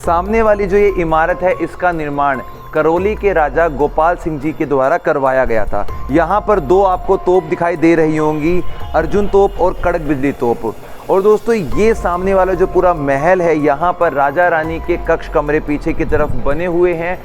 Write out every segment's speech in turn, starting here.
सामने वाली जो ये इमारत है इसका निर्माण करौली के राजा गोपाल सिंह जी के द्वारा करवाया गया था। यहाँ पर दो आपको तोप दिखाई दे रही होंगी, अर्जुन तोप और कड़क बिजली तोप। और दोस्तों ये सामने वाला जो पूरा महल है, यहाँ पर राजा रानी के कक्ष कमरे पीछे की तरफ बने हुए हैं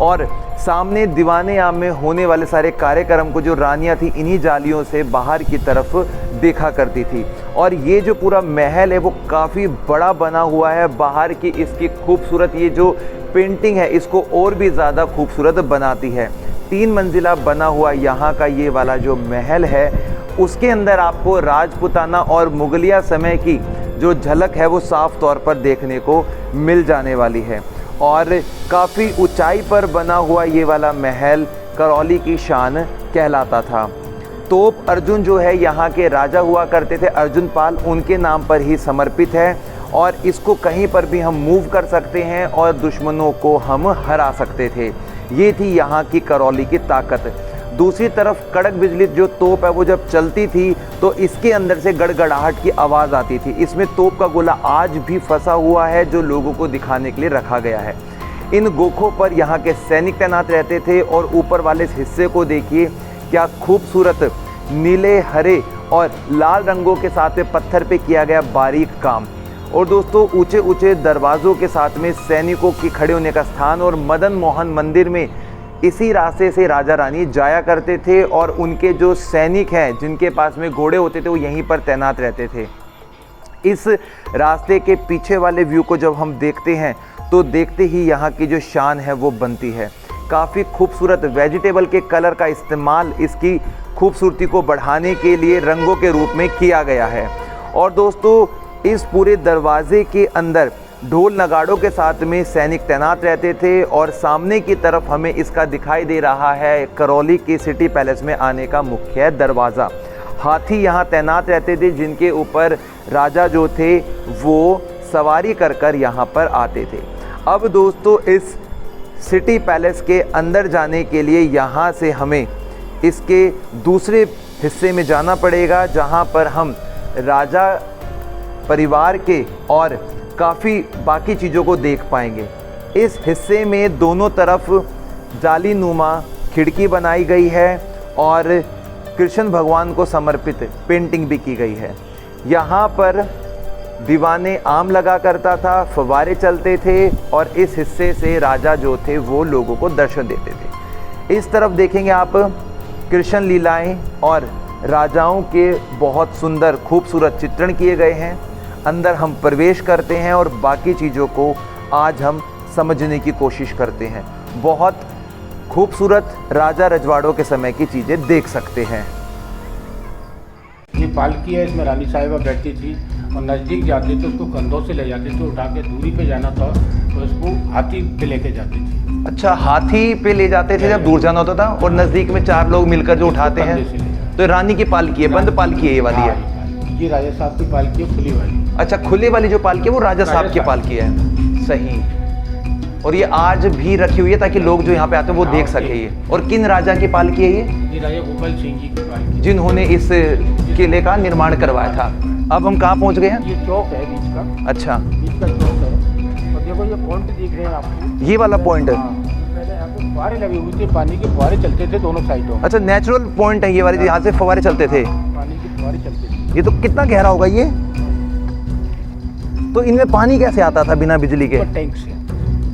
और सामने दीवाने आम में होने वाले सारे कार्यक्रम को जो रानियाँ थी इन्हीं जालियों से बाहर की तरफ देखा करती थी। और ये जो पूरा महल है वो काफ़ी बड़ा बना हुआ है। बाहर की इसकी खूबसूरत ये जो पेंटिंग है इसको और भी ज़्यादा खूबसूरत बनाती है। 3 मंजिला बना हुआ यहाँ का ये वाला जो महल है उसके अंदर आपको राजपूताना और मुगलिया समय की जो झलक है वो साफ तौर पर देखने को मिल जाने वाली है। और काफ़ी ऊंचाई पर बना हुआ ये वाला महल करौली की शान कहलाता था। तोप अर्जुन जो है यहाँ के राजा हुआ करते थे, अर्जुन पाल, उनके नाम पर ही समर्पित है और इसको कहीं पर भी हम मूव कर सकते हैं और दुश्मनों को हम हरा सकते थे। ये थी यहाँ की करौली की ताकत। दूसरी तरफ कड़क बिजली जो तोप है वो जब चलती थी तो इसके अंदर से गड़गड़ाहट की आवाज़ आती थी। इसमें तोप का गोला आज भी फंसा हुआ है जो लोगों को दिखाने के लिए रखा गया है। इन गोखों पर यहाँ के सैनिक तैनात रहते थे और ऊपर वाले हिस्से को देखिए, क्या खूबसूरत नीले, हरे और लाल रंगों के साथ में पत्थर पे किया गया बारीक काम। और दोस्तों ऊंचे ऊंचे दरवाज़ों के साथ में सैनिकों की खड़े होने का स्थान, और मदन मोहन मंदिर में इसी रास्ते से राजा रानी जाया करते थे और उनके जो सैनिक हैं जिनके पास में घोड़े होते थे वो यहीं पर तैनात रहते थे। इस रास्ते के पीछे वाले व्यू को जब हम देखते हैं तो देखते ही यहाँ की जो शान है वो बनती है। काफ़ी खूबसूरत वेजिटेबल के कलर का इस्तेमाल इसकी खूबसूरती को बढ़ाने के लिए रंगों के रूप में किया गया है। और दोस्तों इस पूरे दरवाजे के अंदर ढोल नगाड़ों के साथ में सैनिक तैनात रहते थे और सामने की तरफ हमें इसका दिखाई दे रहा है करौली के सिटी पैलेस में आने का मुख्य दरवाज़ा। हाथी यहाँ तैनात रहते थे जिनके ऊपर राजा जो थे वो सवारी कर कर यहाँ पर आते थे। अब दोस्तों इस सिटी पैलेस के अंदर जाने के लिए यहाँ से हमें इसके दूसरे हिस्से में जाना पड़ेगा जहाँ पर हम राजा परिवार के और काफ़ी बाकी चीज़ों को देख पाएंगे। इस हिस्से में दोनों तरफ जाली नुमा खिड़की बनाई गई है और कृष्ण भगवान को समर्पित पेंटिंग भी की गई है। यहाँ पर दीवाने आम लगा करता था, फव्वारे चलते थे और इस हिस्से से राजा जो थे वो लोगों को दर्शन देते थे। इस तरफ देखेंगे आप कृष्ण लीलाएं और राजाओं के बहुत सुंदर खूबसूरत चित्रण किए गए हैं। अंदर हम प्रवेश करते हैं और बाकी चीज़ों को आज हम समझने की कोशिश करते हैं। बहुत खूबसूरत राजा रजवाड़ों के समय की चीज़ें देख सकते हैं। ये पालकी है, इसमें रानी साहिबा बैठती थी और नज़दीक जाते थे उसको कंधों से ले जाते थे, उठा के दूरी पे जाना था तो उसको हाथी पे लेके जाते थे। अच्छा, हाथी पे ले जाते थे जब दूर जाना होता था और नज़दीक में 4 लोग मिलकर जो उठाते हैं। तो रानी की पालकी है, बंद पालकी है ये वाली है। ये राजा साहब की पालकी है, खुली वाली। अच्छा, खुले वाली जो पालकी है वो राजा साहब की पालकी है, सही। और ये आज भी रखी हुई है ताकि लोग जो यहाँ पे आते हैं वो देख सके ये। और किन राजा की पालकी है ये? राजा गोपाल सिंह जी की पालकी, जिन्होंने इस किले का निर्माण करवाया था। अब हम कहाँ पहुँच गए हैं? ये चौक है बीच का। अच्छा, बीच का चौक है और देखो ये पॉइंट दिख रहे हैं आपको, ये वाला पॉइंट है। पहले यहाँ पे फुहारे लगे हुए थे, पानी के फुहारे चलते थे दोनों साइडों। अच्छा, नेचुरल पॉइंट है ये वाली, यहाँ से फव्वारे चलते थे। पानी के फुहारे चलते थे। ये तो कितना गहरा होगा ये? तो इनमें पानी कैसे आता था बिना बिजली के? टैंक से,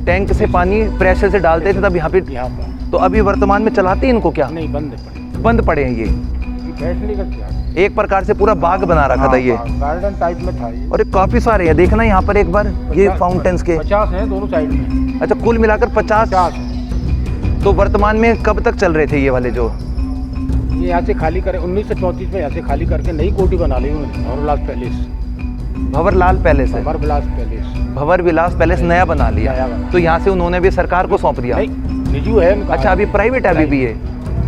टैंक से पानी प्रेशर से डालते थे तब यहाँ पे। तो अभी वर्तमान में चलाते हैं इनको क्या? नहीं, बंद पड़े हैं ये। बैठने का क्या, एक प्रकार से पूरा बाग बना रखा था ये, गार्डन टाइप में था ये। और काफी सारे हैं, देखना यहाँ पर एक बार ये फाउंटेन्स के 50 हैं दोनों साइड में। अच्छा, कुल मिलाकर 50 है। तो वर्तमान में कब तक चल रहे थे ये वाले जो? ये यहाँ से खाली करे 1934 में, यहाँ से खाली करके नई कोठी बना ली उन्होंने, भंवरलाल पैलेस। भंवरलाल पैलेस है, भंवरविलास पैलेस। भंवरविलास पैलेस नया बना लिया। तो यहाँ से उन्होंने भी सरकार को सौंप दिया? निजी है उनका। अच्छा, अभी प्राइवेट है, अभी भी है,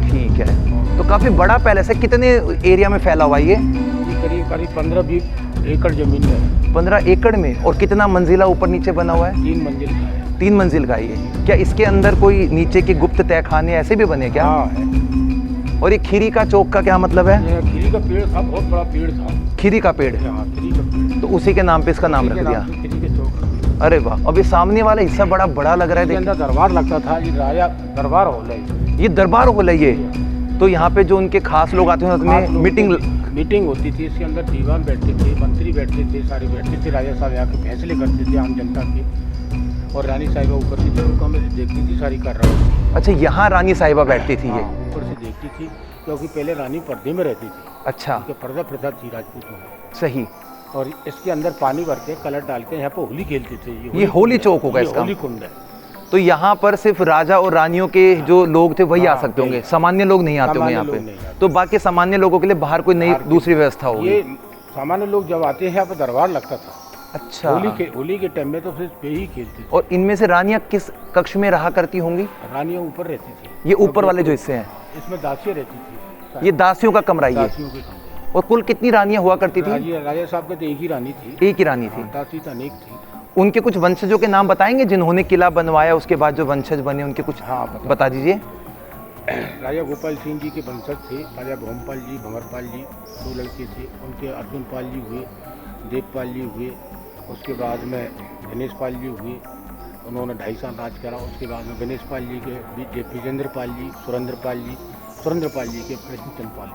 ठीक है। तो काफी बड़ा पैलेस है। कितने एरिया में फैला हुआ ये? करीब 15-20 एकड़ जमीन है। 15 एकड़ में। और कितना मंजिला ऊपर नीचे बना हुआ है? 3 मंजिल का है। 3 मंजिल का ये। क्या इसके अंदर कोई नीचे के गुप्त तहखाने ऐसे भी बने क्या? हाँ है। और ये खीरी का चौक का क्या मतलब है? ये खीरी का पेड़ था, बहुत बड़ा पेड़ था। खीरी का पेड़? हाँ, खीरी का पेड़। तो उसी के नाम पे इसका नाम रख दिया। खीरी के चौक। अरे वाह, अभी सामने वाला हिस्सा बड़ा बड़ा लग रहा है। इसके अंदर दरबार लगता था, ये राजा दरबार हॉल है। ये दरबार हॉल है ये। तो यहाँ पे जो उनके खास लोग आते हैं उसमें मीटिंग होती थी। इसके अंदर दीवान बैठते थे, मंत्री बैठते थे, सारे बैठते थे। राजा साहब यहाँ के फैसले करते थे आम जनता के। और रानी साहिबा ऊपर से झरोखा में देखती थी सारी कार्रवाई। अच्छा, यहाँ रानी साहिबा बैठती थी ये? ऊपर से देखती थी, क्योंकि पहले रानी पर्दे में रहती थी। अच्छा, पर्दा प्रथा थी राजपूतों में। सही। और इसके अंदर पानी भर के कलर डाल के यहाँ पे होली खेलते थे। ये होली चौक होगा इसका? होली कुंड है। तो यहाँ पर सिर्फ राजा और रानियों के जो लोग थे वही आ सकते होंगे, सामान्य लोग नहीं आते होंगे यहाँ पे? तो बाकी सामान्य लोगों के लिए बाहर कोई नई दूसरी व्यवस्था होगी? ये सामान्य लोग जब आते हैं यहाँ पर दरबार लगता था। अच्छा, होली के टाइम में तो फिर पे ही खेलते थे। और इनमें से रानियाँ किस कक्ष में रहा करती होंगी? रानियाँ ऊपर रहती थी। ये ऊपर वाले जो हिस्से हैं, इसमें दासियाँ रहती थी। ये दासियों का कमरा ये? दासियों के कमरे। और कुल कितनी रानियाँ हुआ करती थी? राजा साहब के तो एक ही रानी थी। एक ही रानी थी? दासी तो अनेक थी। उनके कुछ वंशजों के नाम बताएंगे जिन्होंने किला बनवाया, उसके बाद जो वंशज बने उनके कुछ? हाँ, बता दीजिए। राजा गोपाल सिंह जी के वंशज थे। राजा भोमपाल जी, भंवरपाल जी, 2 लड़के थे उनके। अर्जुन पाल जी हुए, देवपाल जी हुए, उसके बाद में गणेश पाल जी हुए, उन्होंने 2.5 साल राज करा। उसके बाद में गणेश पाल जी के विजेंद्र पाल जी, सुरेंद्र पाल जी के कृष्णचंद पाल,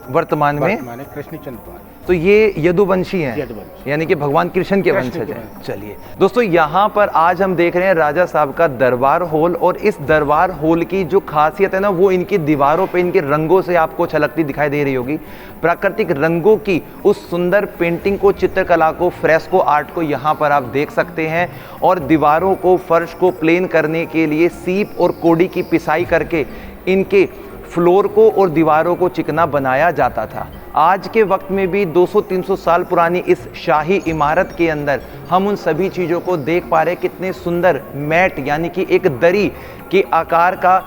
वर्तमान में कृष्णचंद पाल। तो ये यदुवंशी हैं, यानी कि भगवान कृष्ण के वंशज हैं। चलिए दोस्तों, यहाँ पर आज हम देख रहे हैं राजा साहब का दरबार हॉल। और इस दरबार हॉल की जो खासियत है ना, वो इनकी दीवारों पे इनके रंगों से आपको छलकती दिखाई दे रही होगी। प्राकृतिक रंगों की उस सुंदर पेंटिंग को, चित्रकला को, फ्रेस्को आर्ट को यहाँ पर आप देख सकते हैं। और दीवारों को, फर्श को प्लेन करने के लिए सीप और कोड़ी की पिसाई करके इनके फ्लोर को और दीवारों को चिकना बनाया जाता था। आज के वक्त में भी 200-300 साल पुरानी इस शाही इमारत के अंदर हम उन सभी चीज़ों को देख पा रहे हैं। कितने सुंदर मैट, यानी कि एक दरी के आकार का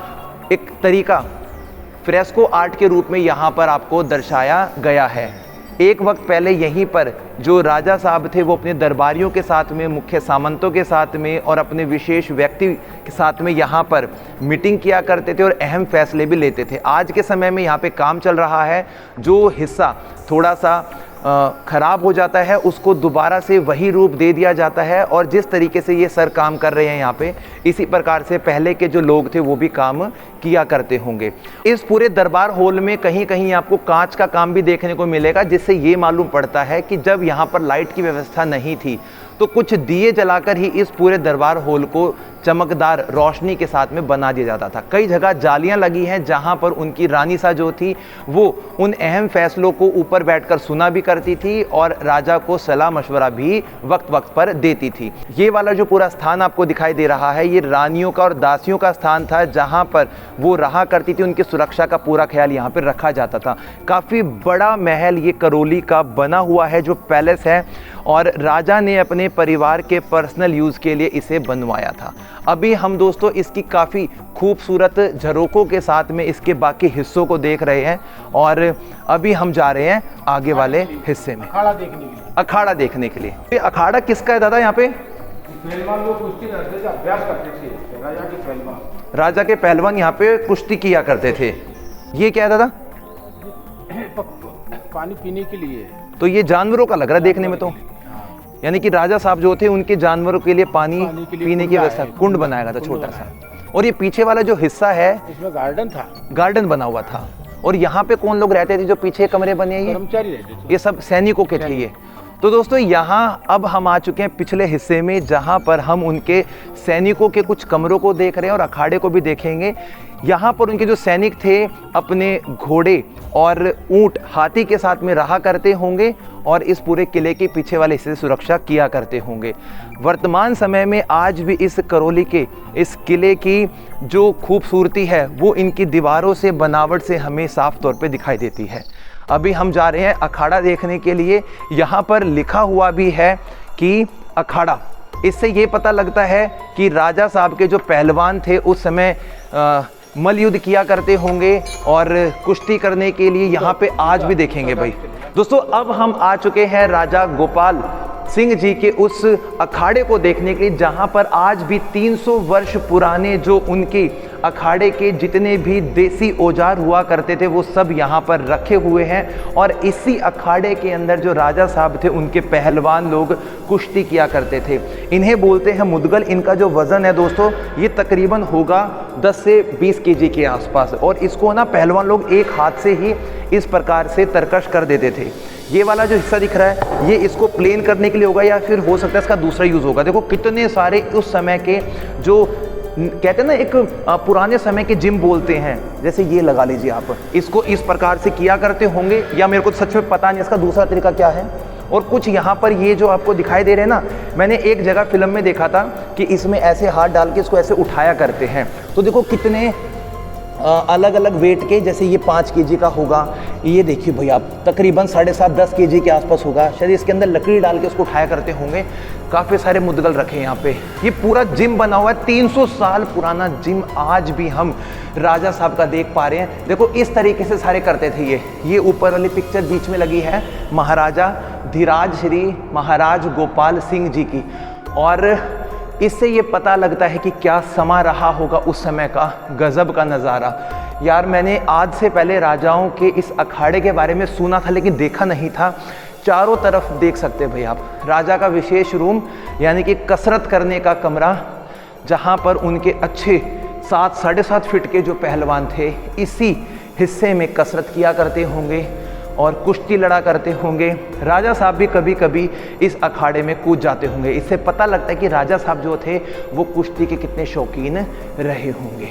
एक तरीका फ्रेस्को आर्ट के रूप में यहाँ पर आपको दर्शाया गया है। एक वक्त पहले यहीं पर जो राजा साहब थे वो अपने दरबारियों के साथ में, मुख्य सामंतों के साथ में और अपने विशेष व्यक्ति के साथ में यहाँ पर मीटिंग किया करते थे और अहम फैसले भी लेते थे। आज के समय में यहाँ पे काम चल रहा है। जो हिस्सा थोड़ा सा ख़राब हो जाता है उसको दोबारा से वही रूप दे दिया जाता है। और जिस तरीके से ये सर काम कर रहे हैं यहाँ पे, इसी प्रकार से पहले के जो लोग थे वो भी काम किया करते होंगे। इस पूरे दरबार हॉल में कहीं कहीं आपको कांच का काम भी देखने को मिलेगा, जिससे ये मालूम पड़ता है कि जब यहाँ पर लाइट की व्यवस्था नहीं थी तो कुछ दिए जलाकर ही इस पूरे दरबार हॉल को चमकदार रोशनी के साथ में बना दिया जाता था। कई जगह जालियां लगी हैं जहां पर उनकी रानी सा जो थी वो उन अहम फैसलों को ऊपर बैठकर सुना भी करती थी और राजा को सलाह मशवरा भी वक्त वक्त पर देती थी। ये वाला जो पूरा स्थान आपको दिखाई दे रहा है, ये रानियों का और दासियों का स्थान था जहां पर वो रहा करती थी। उनकी सुरक्षा का पूरा ख्याल यहाँ पर रखा जाता था। काफ़ी बड़ा महल ये करौली का बना हुआ है, जो पैलेस है, और राजा ने अपने परिवार के पर्सनल यूज़ के लिए इसे बनवाया था। अभी हम दोस्तों इसकी काफ़ी खूबसूरत झरोकों के साथ में इसके बाकी हिस्सों को देख रहे हैं। और अभी हम जा रहे हैं आगे वाले हिस्से में अखाड़ा देखने के लिए। ये अखाड़ा किसका है दादा? यहाँ पे पहलवान लोग कुश्ती करते थे, अभ्यास करते थे। राजा के पहलवान यहाँ पे कुश्ती किया करते थे। ये क्या है दादा? पानी पीने के लिए। तो ये जानवरों का लग रहा है देखने में, तो यानी कि राजा साहब जो थे उनके जानवरों के लिए पानी पीने की व्यवस्था, कुंड बनाया गया था छोटा सा। और ये पीछे वाला जो हिस्सा है इसमें गार्डन था, गार्डन बना हुआ था। और यहाँ पे कौन लोग रहते थे? जो पीछे कमरे बने हैं कर्मचारी रहते थे, ये सब सैनिकों के थे ये। तो दोस्तों यहाँ अब हम आ चुके हैं पिछले हिस्से में, जहाँ पर हम उनके सैनिकों के कुछ कमरों को देख रहे हैं और अखाड़े को भी देखेंगे। यहाँ पर उनके जो सैनिक थे अपने घोड़े और ऊंट, हाथी के साथ में रहा करते होंगे और इस पूरे किले के पीछे वाले हिस्से से सुरक्षा किया करते होंगे। वर्तमान समय में आज भी इस करौली के इस किले की जो खूबसूरती है वो इनकी दीवारों से, बनावट से हमें साफ तौर पे दिखाई देती है। अभी हम जा रहे हैं अखाड़ा देखने के लिए। यहाँ पर लिखा हुआ भी है कि अखाड़ा, इससे ये पता लगता है कि राजा साहब के जो पहलवान थे उस समय मल युद्ध किया करते होंगे और कुश्ती करने के लिए यहाँ पे आज भी देखेंगे भाई। दोस्तों अब हम आ चुके हैं राजा गोपाल सिंह जी के उस अखाड़े को देखने के लिए, जहाँ पर आज भी 300 वर्ष पुराने जो उनकी अखाड़े के जितने भी देसी औजार हुआ करते थे वो सब यहाँ पर रखे हुए हैं। और इसी अखाड़े के अंदर जो राजा साहब थे उनके पहलवान लोग कुश्ती किया करते थे। इन्हें बोलते हैं मुदगल। इनका जो वज़न है दोस्तों ये तकरीबन होगा 10 से 20 केजी के आसपास। और इसको ना पहलवान लोग एक हाथ से ही इस प्रकार से तरकश कर देते थे। ये वाला जो हिस्सा दिख रहा है ये इसको प्लेन करने के लिए होगा या फिर हो सकता है इसका दूसरा यूज़ होगा। देखो कितने सारे उस समय के जो कहते हैं ना एक पुराने समय के जिम बोलते हैं, जैसे ये लगा लीजिए आप, इसको इस प्रकार से किया करते होंगे या मेरे को सच में पता नहीं इसका दूसरा तरीका क्या है। और कुछ यहाँ पर ये जो आपको दिखाई दे रहे हैं ना, मैंने एक जगह फिल्म में देखा था कि इसमें ऐसे हाथ डाल के इसको ऐसे उठाया करते हैं। तो देखो कितने अलग अलग वेट के, जैसे ये 5 केजी का होगा, ये देखिए भैया आप तकरीबन 7.5-10 केजी के आसपास होगा। शायद इसके अंदर लकड़ी डाल के उसको उठाया करते होंगे। काफ़ी सारे मुदगल रखे हैं यहाँ पे। ये पूरा जिम बना हुआ है, 300 साल पुराना जिम आज भी हम राजा साहब का देख पा रहे हैं। देखो इस तरीके से सारे करते थे ये ऊपर वाली पिक्चर बीच में लगी है महाराजा धीराज श्री महाराज गोपाल सिंह जी की। और इससे ये पता लगता है कि क्या समा रहा होगा उस समय का, गज़ब का नज़ारा। यार मैंने आज से पहले राजाओं के इस अखाड़े के बारे में सुना था लेकिन देखा नहीं था। चारों तरफ देख सकते हैं भाई आप, राजा का विशेष रूम यानी कि कसरत करने का कमरा, जहाँ पर उनके अच्छे 7-7.5 फीट के जो पहलवान थे इसी हिस्से में कसरत किया करते होंगे और कुश्ती लड़ा करते होंगे। राजा साहब भी कभी कभी इस अखाड़े में कूद जाते होंगे। इससे पता लगता है कि राजा साहब जो थे वो कुश्ती के कितने शौकीन रहे होंगे।